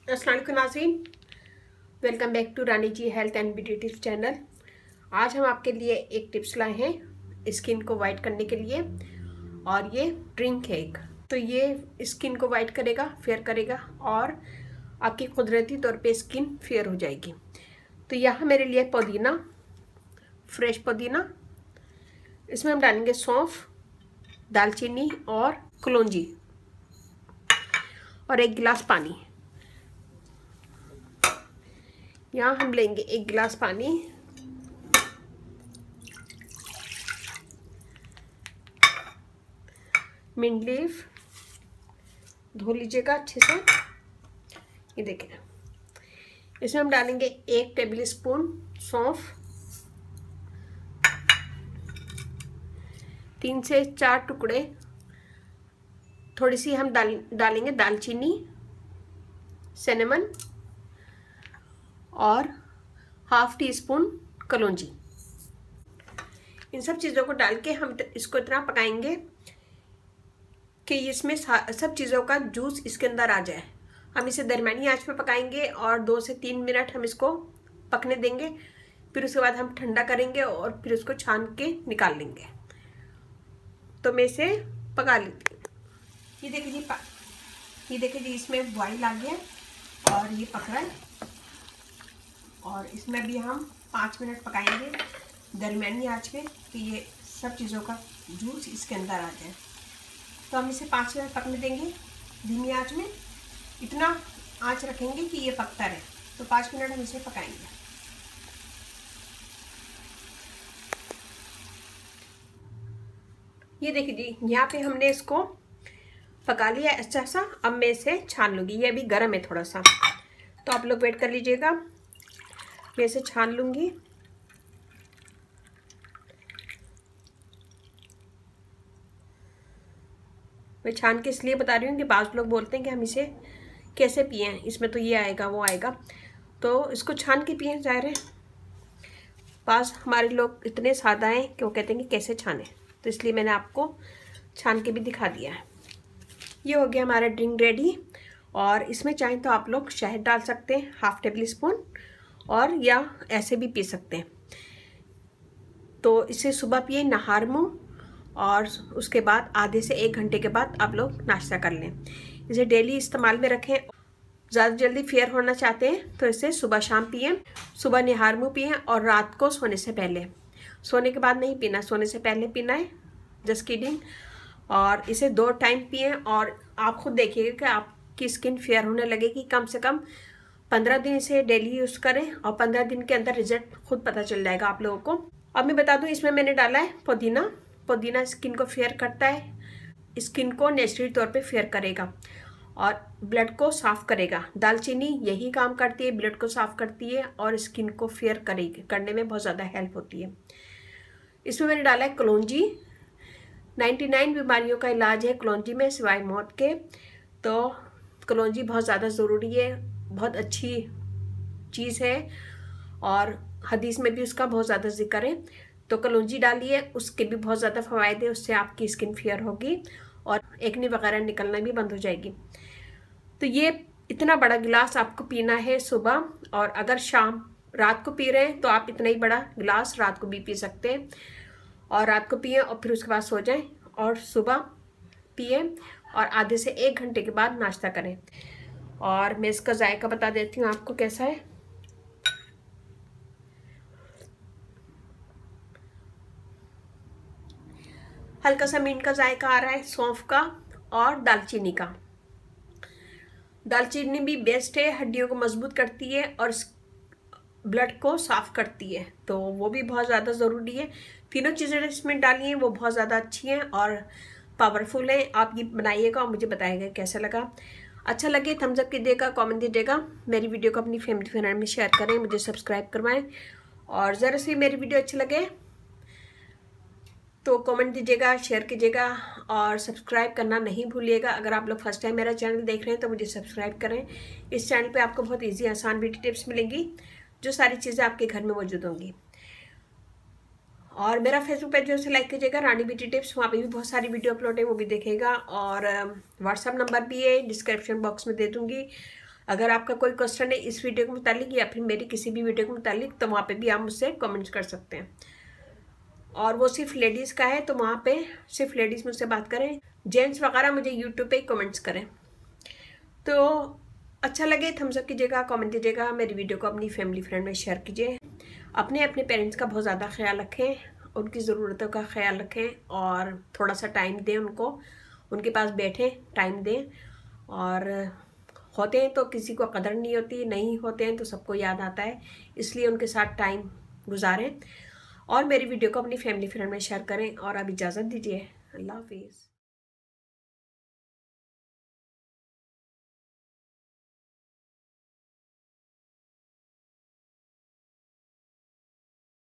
अस्सलाम वालेकुम नाज़रीन, welcome back to Rani ji health and beauty tips channel. आज हम आपके लिए एक टिप्स लाए हैं स्किन को वाइट करने के लिए, और ये ड्रिंक है एक। तो ये स्किन को वाइट करेगा, फेयर करेगा और आपकी कुदरती तौर पे स्किन फेयर हो जाएगी। तो यहाँ मेरे लिए पुदीना, फ्रेश पुदीना, इसमें हम डालेंगे सौंफ, दालचीनी और कलौंजी और 1 गिलास पानी। यहाँ हम लेंगे 1 गिलास पानी, मिंट लीफ धो लीजिएगा अच्छे से। ये देखें, इसमें हम डालेंगे 1 टेबल स्पून सौंफ, 3 से 4 टुकड़े, थोड़ी सी हम डालेंगे दालचीनी, सिनेमन और ½ टीस्पून कलौंजी। इन सब चीज़ों को डाल के हम इसको इतना पकाएंगे कि इसमें सब चीज़ों का जूस इसके अंदर आ जाए। हम इसे दरमियानी आंच पे पकाएंगे और 2 से 3 मिनट हम इसको पकने देंगे। फिर उसके बाद हम ठंडा करेंगे और फिर उसको छान के निकाल लेंगे। तो मैं इसे पका लेती हूँ। ये देखिए जी, इसमें बॉईल आ गया और ये पक रहा है। और इसमें भी हम 5 मिनट पकाएंगे दरमियानी आंच पे कि ये सब चीज़ों का जूस इसके अंदर आ जाए। तो हम इसे 5 मिनट पकने देंगे धीमी आंच में। इतना आंच रखेंगे कि ये पकता रहे। तो 5 मिनट हम इसे पकाएंगे। ये देखिए जी, यहाँ पे हमने इसको पका लिया अच्छा सा। अब मैं इसे छान लूँगी। ये अभी गर्म है थोड़ा सा, तो आप लोग वेट कर लीजिएगा। मैं इसे छान लूँगी। मैं छान के इसलिए बता रही हूँ कि बाज़ लोग बोलते हैं कि हम इसे कैसे पिएं, इसमें तो ये आएगा वो आएगा। तो इसको छान के पिएं ज़ाहिर है। बाज़ हमारे लोग इतने सादा हैं कि वो कहते हैं कि कैसे छाने, तो इसलिए मैंने आपको छान के भी दिखा दिया है। ये हो गया हमारा ड्रिंक रेडी। और इसमें चाहें तो आप लोग शहद डाल सकते हैं ½ टेबल स्पून, और या ऐसे भी पी सकते हैं। तो इसे सुबह पिए नहार मुँह, और उसके बाद आधे से 1 घंटे के बाद आप लोग नाश्ता कर लें। इसे डेली इस्तेमाल में रखें। ज़्यादा जल्दी फेयर होना चाहते हैं तो इसे सुबह शाम पिएं। सुबह निहार मुँह पिएं और रात को सोने से पहले। सोने के बाद नहीं पीना, सोने से पहले पीना है, जस्ट किडिंग। और इसे 2 टाइम पिएं और आप खुद देखिएगा कि आपकी स्किन फेयर होने लगेगी। कम से कम 15 दिन इसे डेली यूज़ करें और 15 दिन के अंदर रिजल्ट खुद पता चल जाएगा आप लोगों को। अब मैं बता दूं, इसमें मैंने डाला है पुदीना। पुदीना स्किन को फेयर करता है, स्किन को नेचुरली तौर पे फेयर करेगा और ब्लड को साफ़ करेगा। दालचीनी यही काम करती है, ब्लड को साफ़ करती है और स्किन को फेयर करने में बहुत ज़्यादा हेल्प होती है। इसमें मैंने डाला है कलौंजी। 99 बीमारियों का इलाज है कलौंजी में, सिवाय मौत के। तो कलौंजी बहुत ज़्यादा ज़रूरी है, बहुत अच्छी चीज़ है और हदीस में भी उसका बहुत ज़्यादा जिक्र है। तो कलौंजी डालिए, उसके भी बहुत ज़्यादा फ़वायदे हैं। उससे आपकी स्किन फेयर होगी और एक्ने वगैरह निकलना भी बंद हो जाएगी। तो ये इतना बड़ा गिलास आपको पीना है सुबह, और अगर रात को पी रहे हैं तो आप इतना ही बड़ा गिलास रात को भी पी सकते हैं। और रात को पिए और फिर उसके बाद सो जाएं और सुबह पिए और आधे से 1 घंटे के बाद नाश्ता करें। और मैं इसका जायका बता देती हूँ आपको कैसा है। हल्का सा मींट का जायका आ रहा है, सौंफ का और दालचीनी का। दालचीनी भी बेस्ट है, हड्डियों को मजबूत करती है और ब्लड को साफ करती है, तो वो भी बहुत ज़्यादा ज़रूरी है। तीनों चीज़ें इसमें डाली हैं वो बहुत ज़्यादा अच्छी हैं और पावरफुल हैं। आप ये बनाइएगा और मुझे बताइएगा कैसा लगा। अच्छा लगे थम्स अप कीजिएगा, कमेंट दीजिएगा। मेरी वीडियो को अपनी फैमिली फ्रेंड में शेयर करें, मुझे सब्सक्राइब करवाएं। और ज़रा सी मेरी वीडियो अच्छी लगे तो कमेंट दीजिएगा, शेयर कीजिएगा और सब्सक्राइब करना नहीं भूलिएगा। अगर आप लोग फर्स्ट टाइम मेरा चैनल देख रहे हैं तो मुझे सब्सक्राइब करें। इस चैनल पे आपको बहुत इजी आसान ब्यूटी टिप्स मिलेंगी, जो सारी चीज़ें आपके घर में मौजूद होंगी। और मेरा फेसबुक पेज जो है लाइक कीजिएगा, रानी ब्यूटी टिप्स। वहाँ पे भी बहुत सारी वीडियो अपलोड है, वो भी देखेगा। और व्हाट्सअप नंबर भी है, डिस्क्रिप्शन बॉक्स में दे दूँगी। अगर आपका कोई क्वेश्चन है इस वीडियो के मुतालिक या फिर मेरी किसी भी वीडियो के मुतालिक, तो वहाँ पे भी आप मुझसे कमेंट्स कर सकते हैं। और वो सिर्फ लेडीज़ का है तो वहाँ पे सिर्फ लेडीज़ मुझसे बात करें, जेंट्स वगैरह मुझे यूट्यूब पे ही कमेंट्स करें। तो अच्छा लगे थम्स अप कीजिएगा, कमेंट दीजिएगा, मेरी वीडियो को अपनी फैमिली फ्रेंड में शेयर कीजिए। अपने पेरेंट्स का बहुत ज़्यादा ख्याल रखें, उनकी ज़रूरतों का ख्याल रखें और थोड़ा सा टाइम दें उनको, उनके पास बैठें, टाइम दें। और होते हैं तो किसी को कदर नहीं होती, नहीं होते हैं तो सबको याद आता है, इसलिए उनके साथ टाइम गुजारें। और मेरी वीडियो को अपनी फैमिली फ्रेंड में शेयर करें। और अब इजाज़त दीजिए, अल्लाह हाफिज़।